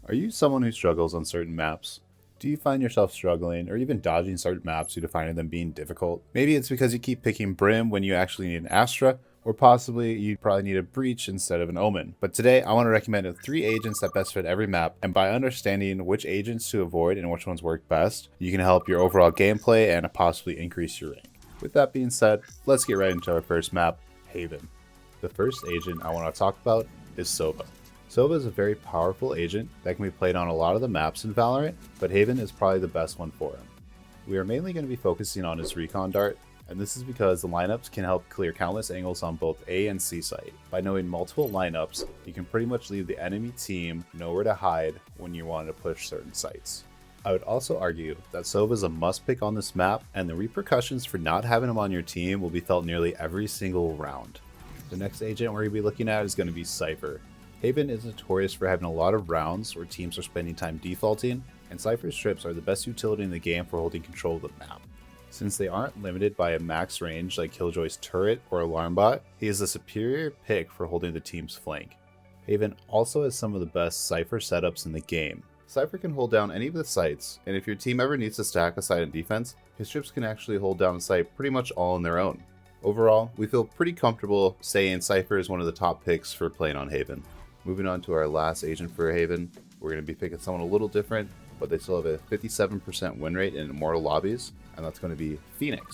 Are you someone who struggles on certain maps? Do you find yourself struggling or even dodging certain maps due to finding them being difficult? Maybe it's because you keep picking Brim when you actually need an Astra, or possibly you probably need a Breach instead of an Omen. But today I want to recommend 3 agents that best fit every map, and by understanding which agents to avoid and which ones work best, you can help your overall gameplay and possibly increase your rank. With that being said, let's get right into our first map, Haven. The first agent I want to talk about is Sova. Sova is a very powerful agent that can be played on a lot of the maps in Valorant, but Haven is probably the best one for him. We are mainly going to be focusing on his recon dart, and this is because the lineups can help clear countless angles on both A and C site. By knowing multiple lineups, you can pretty much leave the enemy team nowhere to hide when you want to push certain sites. I would also argue that Sova is a must pick on this map, and the repercussions for not having him on your team will be felt nearly every single round. The next agent we're going to be looking at is going to be Cypher. Haven is notorious for having a lot of rounds where teams are spending time defaulting, and Cypher's trips are the best utility in the game for holding control of the map. Since they aren't limited by a max range like Killjoy's turret or alarm bot, he is a superior pick for holding the team's flank. Haven also has some of the best Cypher setups in the game. Cypher can hold down any of the sites, and if your team ever needs to stack a site in defense, his trips can actually hold down a site pretty much all on their own. Overall, we feel pretty comfortable saying Cypher is one of the top picks for playing on Haven. Moving on to our last agent for Haven, we're going to be picking someone a little different, but they still have a 57% win rate in Immortal lobbies, and that's going to be Phoenix.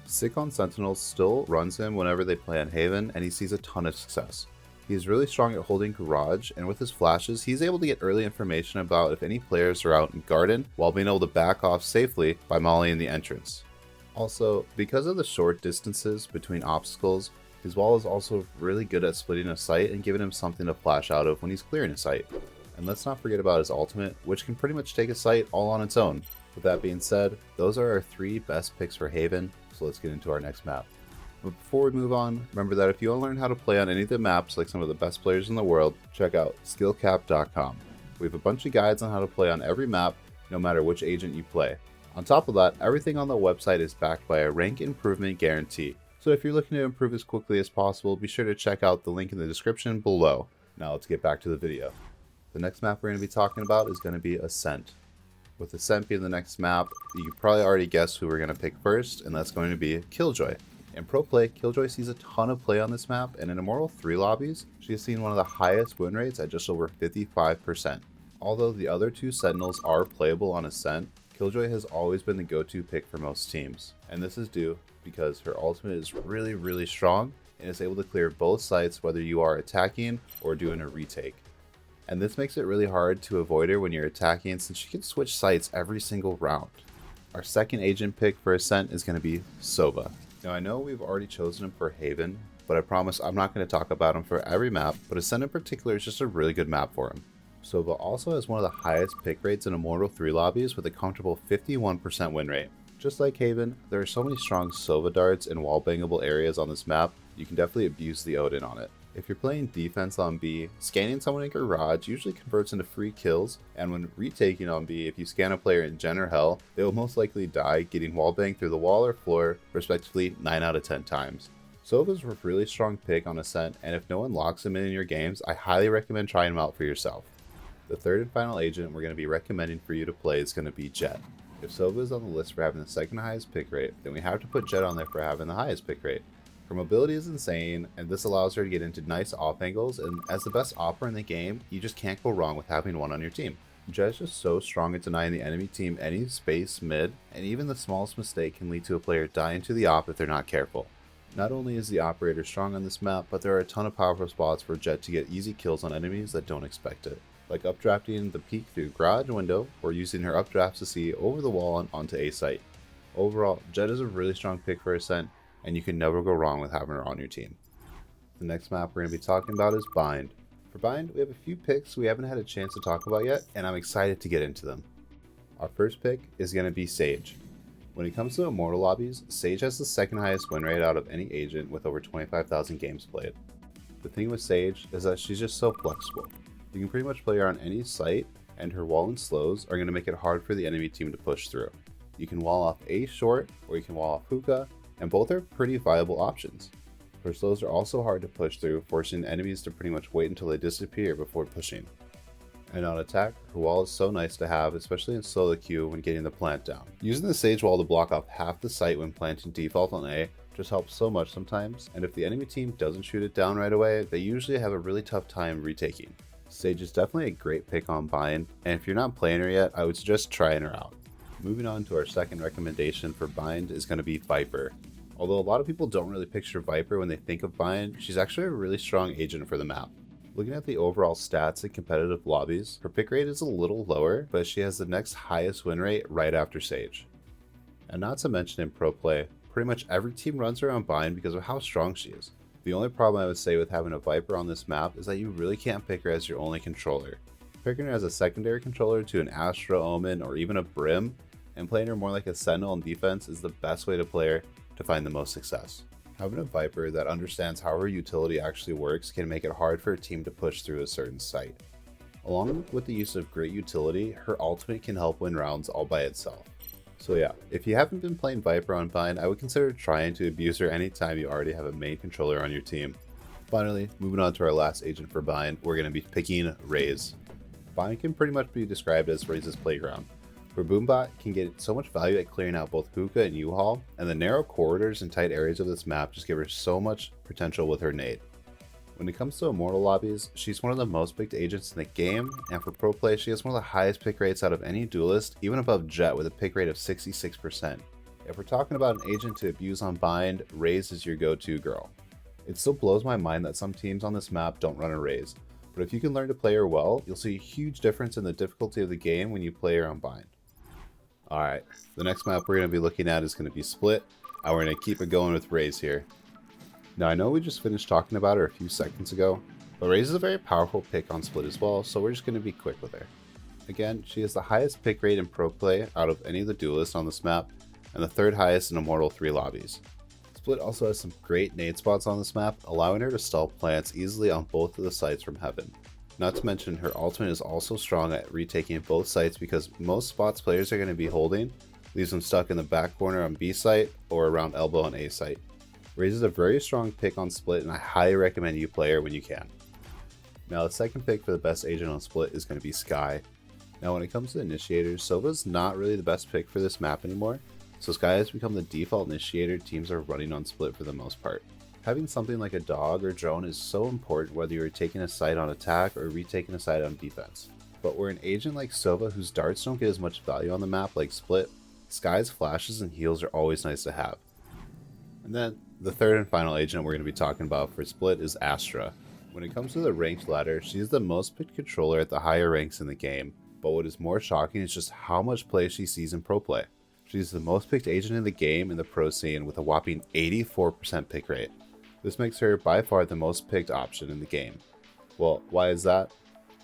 Sick on Sentinels still runs him whenever they play on Haven, and he sees a ton of success. He is really strong at holding Garage, and with his flashes, he's able to get early information about if any players are out in Garden, while being able to back off safely by mollying the entrance. Also, because of the short distances between obstacles, his wall is also really good at splitting a site and giving him something to flash out of when he's clearing a site. And let's not forget about his ultimate, which can pretty much take a site all on its own. With that being said, those are our 3 best picks for Haven, so let's get into our next map. But before we move on, remember that if you want to learn how to play on any of the maps like some of the best players in the world, check out SkillCapped.com. We have a bunch of guides on how to play on every map, no matter which agent you play. On top of that, everything on the website is backed by a rank improvement guarantee. So if you're looking to improve as quickly as possible, be sure to check out the link in the description below. Now let's get back to the video. The next map we're going to be talking about is going to be Ascent. With Ascent being the next map, you can probably already guess who we're going to pick first, and that's going to be Killjoy. In pro play, Killjoy sees a ton of play on this map, and in Immortal 3 lobbies, she has seen one of the highest win rates at just over 55%. Although the other 2 Sentinels are playable on Ascent, Killjoy has always been the go-to pick for most teams, and this is due because her ultimate is really strong and is able to clear both sites whether you are attacking or doing a retake. And this makes it really hard to avoid her when you're attacking since she can switch sites every single round. Our second agent pick for Ascent is going to be Sova. Now I know we've already chosen him for Haven, but I promise I'm not going to talk about him for every map, but Ascent in particular is just a really good map for him. Sova also has one of the highest pick rates in Immortal 3 lobbies with a comfortable 51% win rate. Just like Haven, there are so many strong Sova darts and wall bangable areas on this map, you can definitely abuse the Odin on it. If you're playing defense on B, scanning someone in Garage usually converts into free kills, and when retaking on B, if you scan a player in Gen or Hell, they will most likely die getting wall banged through the wall or floor, respectively 9 out of 10 times. Sova's a really strong pick on Ascent, and if no one locks him in your games, I highly recommend trying him out for yourself. The third and final agent we're going to be recommending for you to play is going to be Jett. If Sova is on the list for having the second highest pick rate, then we have to put Jett on there for having the highest pick rate. Her mobility is insane, and this allows her to get into nice off angles, and as the best opper in the game, you just can't go wrong with having one on your team. Jett is just so strong at denying the enemy team any space mid, and even the smallest mistake can lead to a player dying to the op if they're not careful. Not only is the operator strong on this map, but there are a ton of powerful spots for Jett to get easy kills on enemies that don't expect it, like updrafting the peak through garage window or using her updrafts to see over the wall and onto A site. Overall, Jett is a really strong pick for Ascent, and you can never go wrong with having her on your team. The next map we're going to be talking about is Bind. For Bind, we have a few picks we haven't had a chance to talk about yet, and I'm excited to get into them. Our first pick is going to be Sage. When it comes to Immortal lobbies, Sage has the second highest win rate out of any agent with over 25,000 games played. The thing with Sage is that she's just so flexible. You can pretty much play her on any site, and her wall and slows are going to make it hard for the enemy team to push through. You can wall off A short, or you can wall off hookah, and both are pretty viable options. Her slows are also hard to push through, forcing enemies to pretty much wait until they disappear before pushing. And on attack, her wall is so nice to have, especially in solo queue when getting the plant down. Using the Sage wall to block off half the site when planting default on A just helps so much sometimes, and if the enemy team doesn't shoot it down right away, they usually have a really tough time retaking. Sage is definitely a great pick on Bind, and if you're not playing her yet, I would suggest trying her out. Moving on to our second recommendation for Bind is going to be Viper. Although a lot of people don't really picture Viper when they think of Bind, she's actually a really strong agent for the map. Looking at the overall stats in competitive lobbies, her pick rate is a little lower, but she has the next highest win rate right after Sage. And not to mention in pro play, pretty much every team runs her on Bind because of how strong she is. The only problem I would say with having a Viper on this map is that you really can't pick her as your only controller. Picking her as a secondary controller to an Astra, Omen, or even a Brim, and playing her more like a Sentinel in defense is the best way to play her to find the most success. Having a Viper that understands how her utility actually works can make it hard for a team to push through a certain site. Along with the use of great utility, her ultimate can help win rounds all by itself. So yeah, if you haven't been playing Viper on Bind, I would consider trying to abuse her anytime you already have a main controller on your team. Finally, moving on to our last agent for Bind, we're going to be picking Raze. Bind can pretty much be described as Raze's playground, where Boombot can get so much value at clearing out both hookah and U-Haul, and the narrow corridors and tight areas of this map just give her so much potential with her nade. When it comes to Immortal lobbies, she's one of the most picked agents in the game, and for pro play she has one of the highest pick rates out of any duelist, even above Jett with a pick rate of 66%. If we're talking about an agent to abuse on Bind, Raze is your go-to girl. It still blows my mind that some teams on this map don't run a Raze, but if you can learn to play her well, you'll see a huge difference in the difficulty of the game when you play her on Bind. Alright, the next map we're going to be looking at is going to be Split, and we're going to keep it going with Raze here. Now I know we just finished talking about her a few seconds ago, but Raze is a very powerful pick on Split as well, so we're just going to be quick with her. Again, she has the highest pick rate in pro play out of any of the duelists on this map, and the third highest in Immortal 3 lobbies. Split also has some great nade spots on this map, allowing her to stall plants easily on both of the sites from heaven. Not to mention her ultimate is also strong at retaking both sites because most spots players are going to be holding leaves them stuck in the back corner on B site or around elbow on A site. Raze is a very strong pick on Split, and I highly recommend you play her when you can. Now the second pick for the best agent on Split is going to be Skye. Now when it comes to initiators, Sova's not really the best pick for this map anymore, so Skye has become the default initiator teams are running on Split for the most part. Having something like a dog or drone is so important whether you're taking a site on attack or retaking a site on defense. But where an agent like Sova whose darts don't get as much value on the map like Split, Skye's flashes and heals are always nice to have. And then the third and final agent we're going to be talking about for Split is Astra. When it comes to the ranked ladder, she's the most picked controller at the higher ranks in the game, but what is more shocking is just how much play she sees in pro play. She's the most picked agent in the game in the pro scene with a whopping 84% pick rate. This makes her by far the most picked option in the game. Well, why is that?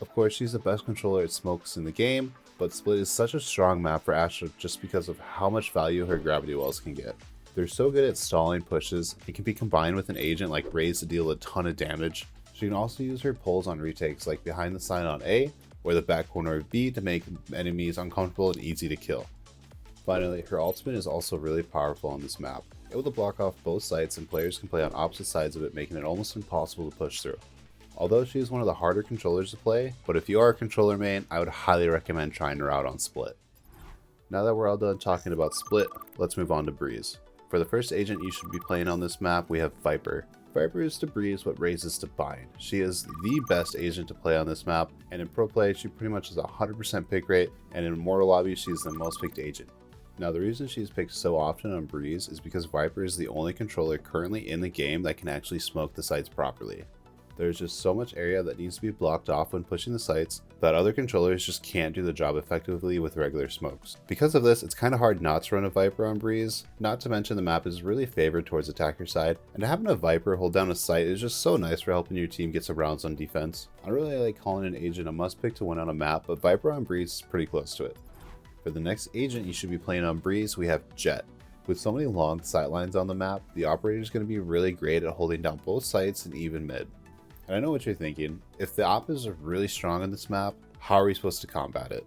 Of course, she's the best controller at smokes in the game, but Split is such a strong map for Astra just because of how much value her gravity wells can get. They're so good at stalling pushes, it can be combined with an agent like Raze to deal a ton of damage. She can also use her pulls on retakes like behind the sign on A or the back corner of B to make enemies uncomfortable and easy to kill. Finally, her ultimate is also really powerful on this map. Able to block off both sites and players can play on opposite sides of it, making it almost impossible to push through. Although she is one of the harder controllers to play, but if you are a controller main, I would highly recommend trying her out on Split. Now that we're all done talking about Split, let's move on to Breeze. For the first agent you should be playing on this map, we have Viper. Viper is to Breeze what Raze is to Bind. She is the best agent to play on this map, and in pro play she pretty much has a 100% pick rate, and in Immortal lobby she is the most picked agent. Now the reason she's picked so often on Breeze is because Viper is the only controller currently in the game that can actually smoke the sites properly. There's just so much area that needs to be blocked off when pushing the sites that other controllers just can't do the job effectively with regular smokes. Because of this, it's kind of hard not to run a Viper on Breeze, not to mention the map is really favored towards attacker side, and having a Viper hold down a site is just so nice for helping your team get some rounds on defense. I don't really like calling an agent a must pick to win on a map, but Viper on Breeze is pretty close to it. For the next agent you should be playing on Breeze, we have Jett. With so many long sightlines on the map, the operator is going to be really great at holding down both sites and even mid. And I know what you're thinking, if the op is really strong on this map, how are we supposed to combat it?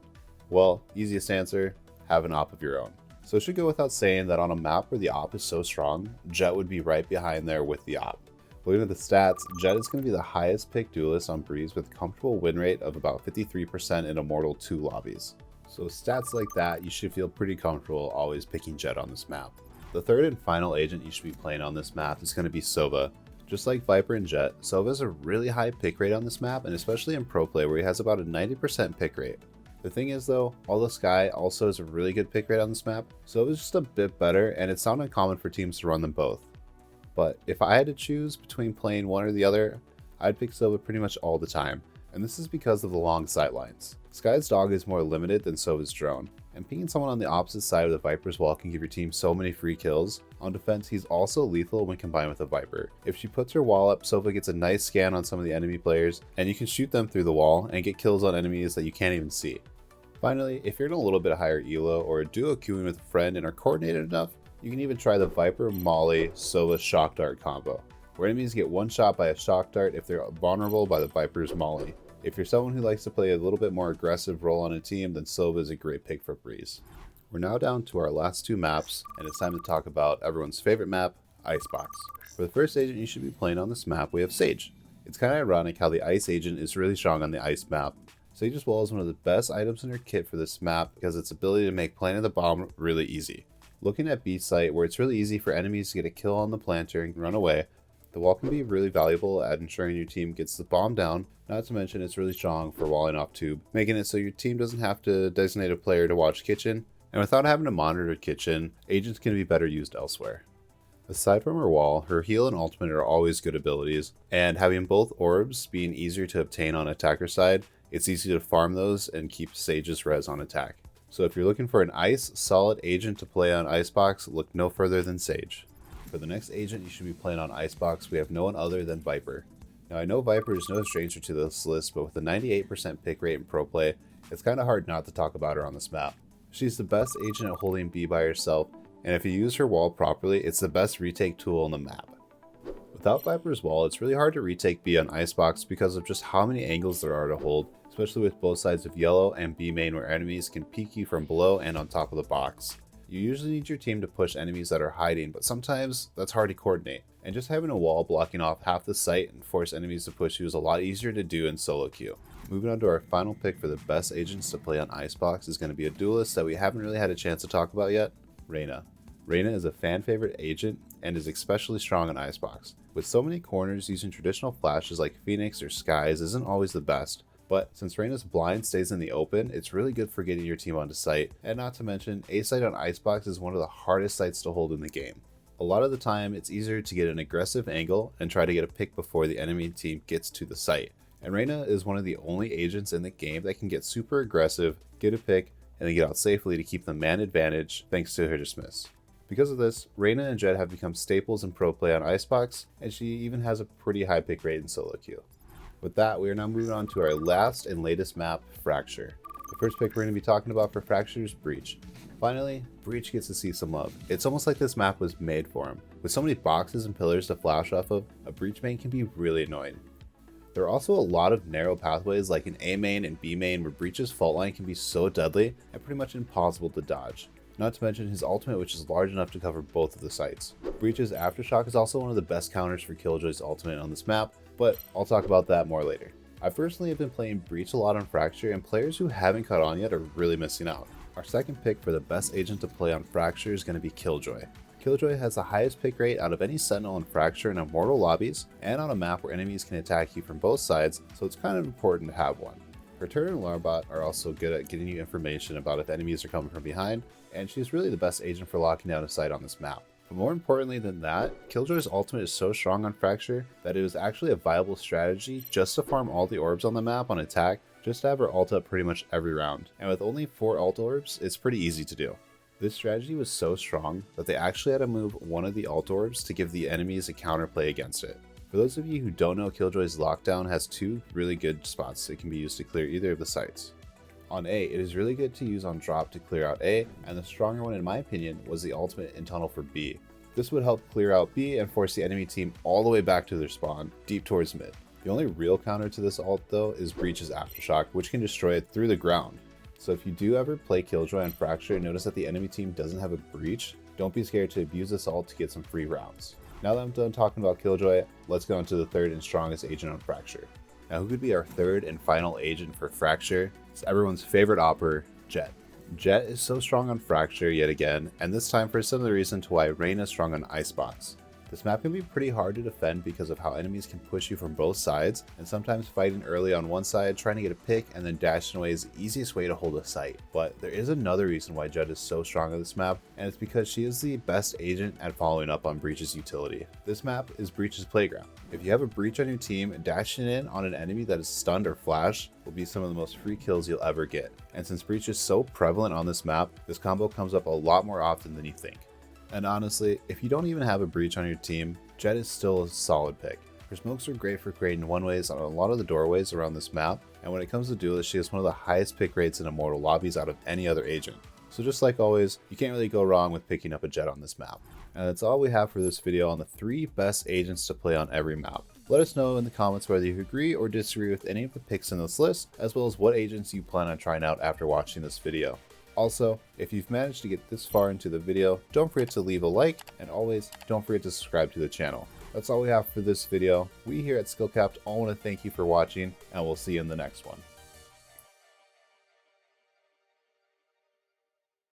Well, easiest answer, have an op of your own. So it should go without saying that on a map where the op is so strong, Jett would be right behind there with the op. Looking at the stats, Jett is going to be the highest picked duelist on Breeze with a comfortable win rate of about 53% in Immortal 2 lobbies. So with stats like that, you should feel pretty comfortable always picking Jett on this map. The third and final agent you should be playing on this map is going to be Sova. Just like Viper and Jett, Sova has a really high pick rate on this map, and especially in pro play where he has about a 90% pick rate. The thing is though, although Sky also has a really good pick rate on this map, Sova is just a bit better, and it's not uncommon for teams to run them both. But if I had to choose between playing one or the other, I'd pick Sova pretty much all the time, and this is because of the long sightlines. Sky's dog is more limited than Sova's drone, and picking someone on the opposite side of the Viper's wall can give your team so many free kills. On defense, he's also lethal when combined with a Viper. If she puts her wall up, Sova gets a nice scan on some of the enemy players, and you can shoot them through the wall and get kills on enemies that you can't even see. Finally, if you're in a little bit higher elo or a duo queuing with a friend and are coordinated enough, you can even try the Viper Molly Sova Shock Dart combo, where enemies get one shot by a Shock Dart if they're vulnerable by the Viper's Molly. If you're someone who likes to play a little bit more aggressive role on a team, then Sova is a great pick for Breeze. We're now down to our last two maps, and it's time to talk about everyone's favorite map, Icebox. For the first agent you should be playing on this map, we have Sage. It's kind of ironic how the Ice agent is really strong on the Ice map. Sage's wall is one of the best items in her kit for this map because its ability to make planting the bomb really easy. Looking at B site, where it's really easy for enemies to get a kill on the planter and run away, the wall can be really valuable at ensuring your team gets the bomb down, not to mention it's really strong for walling off tube, making it so your team doesn't have to designate a player to watch kitchen, and without having to monitor kitchen, agents can be better used elsewhere. Aside from her wall, her heal and ultimate are always good abilities, and having both orbs being easier to obtain on attacker side, it's easy to farm those and keep Sage's res on attack. So if you're looking for an ice solid agent to play on Icebox, look no further than Sage. For the next agent you should be playing on Icebox, we have no one other than Viper. Now I know Viper is no stranger to this list, but with a 98% pick rate in pro play, it's kind of hard not to talk about her on this map. She's the best agent at holding B by herself, and if you use her wall properly, it's the best retake tool on the map. Without Viper's wall, it's really hard to retake B on Icebox because of just how many angles there are to hold, especially with both sides of yellow and B main where enemies can peek you from below and on top of the box. You usually need your team to push enemies that are hiding, but sometimes that's hard to coordinate. And just having a wall blocking off half the site and force enemies to push you is a lot easier to do in solo queue. Moving on to our final pick for the best agents to play on Icebox is going to be a duelist that we haven't really had a chance to talk about yet, Reyna. Reyna is a fan favorite agent and is especially strong on Icebox. With so many corners, using traditional flashes like Phoenix or Skies isn't always the best. But since Reyna's blind stays in the open, it's really good for getting your team onto site, and not to mention, A site on Icebox is one of the hardest sites to hold in the game. A lot of the time, it's easier to get an aggressive angle and try to get a pick before the enemy team gets to the site. And Reyna is one of the only agents in the game that can get super aggressive, get a pick, and then get out safely to keep the man advantage thanks to her dismiss. Because of this, Reyna and Jett have become staples in pro play on Icebox, and she even has a pretty high pick rate in solo queue. With that, we are now moving on to our last and latest map, Fracture. The first pick we're going to be talking about for Fracture is Breach. Finally, Breach gets to see some love. It's almost like this map was made for him. With so many boxes and pillars to flash off of, a Breach main can be really annoying. There are also a lot of narrow pathways like in A main and B main where Breach's fault line can be so deadly and pretty much impossible to dodge. Not to mention his ultimate, which is large enough to cover both of the sites. Breach's Aftershock is also one of the best counters for Killjoy's ultimate on this map, but I'll talk about that more later. I personally have been playing Breach a lot on Fracture, and players who haven't caught on yet are really missing out. Our second pick for the best agent to play on Fracture is going to be Killjoy. Killjoy has the highest pick rate out of any Sentinel in Fracture in Immortal lobbies, and on a map where enemies can attack you from both sides, so it's kind of important to have one. Her turret and Larbot are also good at getting you information about if enemies are coming from behind, and she's really the best agent for locking down a site on this map. But more importantly than that, Killjoy's ultimate is so strong on Fracture that it was actually a viable strategy just to farm all the orbs on the map on attack, just to have her ult up pretty much every round. And with only 4 ult orbs, it's pretty easy to do. This strategy was so strong that they actually had to move one of the ult orbs to give the enemies a counterplay against it. For those of you who don't know, Killjoy's lockdown has 2 really good spots that can be used to clear either of the sites. On A, it is really good to use on drop to clear out A, and the stronger one in my opinion was the ultimate in tunnel for B. This would help clear out B and force the enemy team all the way back to their spawn, deep towards mid. The only real counter to this ult though is Breach's Aftershock, which can destroy it through the ground. So if you do ever play Killjoy on Fracture and notice that the enemy team doesn't have a Breach, don't be scared to abuse this ult to get some free rounds. Now that I'm done talking about Killjoy, let's go into the third and strongest agent on Fracture. Now who could be our third and final agent for Fracture? It's everyone's favorite opper, Jett. Jett is so strong on Fracture yet again, and this time for some of the reason to why Reyna is strong on Icebox. This map can be pretty hard to defend because of how enemies can push you from both sides, and sometimes fighting early on one side, trying to get a pick, and then dashing away is the easiest way to hold a site. But there is another reason why Jett is so strong on this map, and it's because she is the best agent at following up on Breach's utility. This map is Breach's playground. If you have a Breach on your team, dashing in on an enemy that is stunned or flashed will be some of the most free kills you'll ever get. And since Breach is so prevalent on this map, this combo comes up a lot more often than you think. And honestly, if you don't even have a Breach on your team, Jett is still a solid pick. Her smokes are great for creating one-ways on a lot of the doorways around this map, and when it comes to duelists, she has one of the highest pick rates in Immortal lobbies out of any other agent. So just like always, you can't really go wrong with picking up a Jett on this map. And that's all we have for this video on the 3 best agents to play on every map. Let us know in the comments whether you agree or disagree with any of the picks in this list, as well as what agents you plan on trying out after watching this video. Also, if you've managed to get this far into the video, don't forget to leave a like, and always don't forget to subscribe to the channel. That's all we have for this video. We here at SkillCapped all want to thank you for watching, and we'll see you in the next one.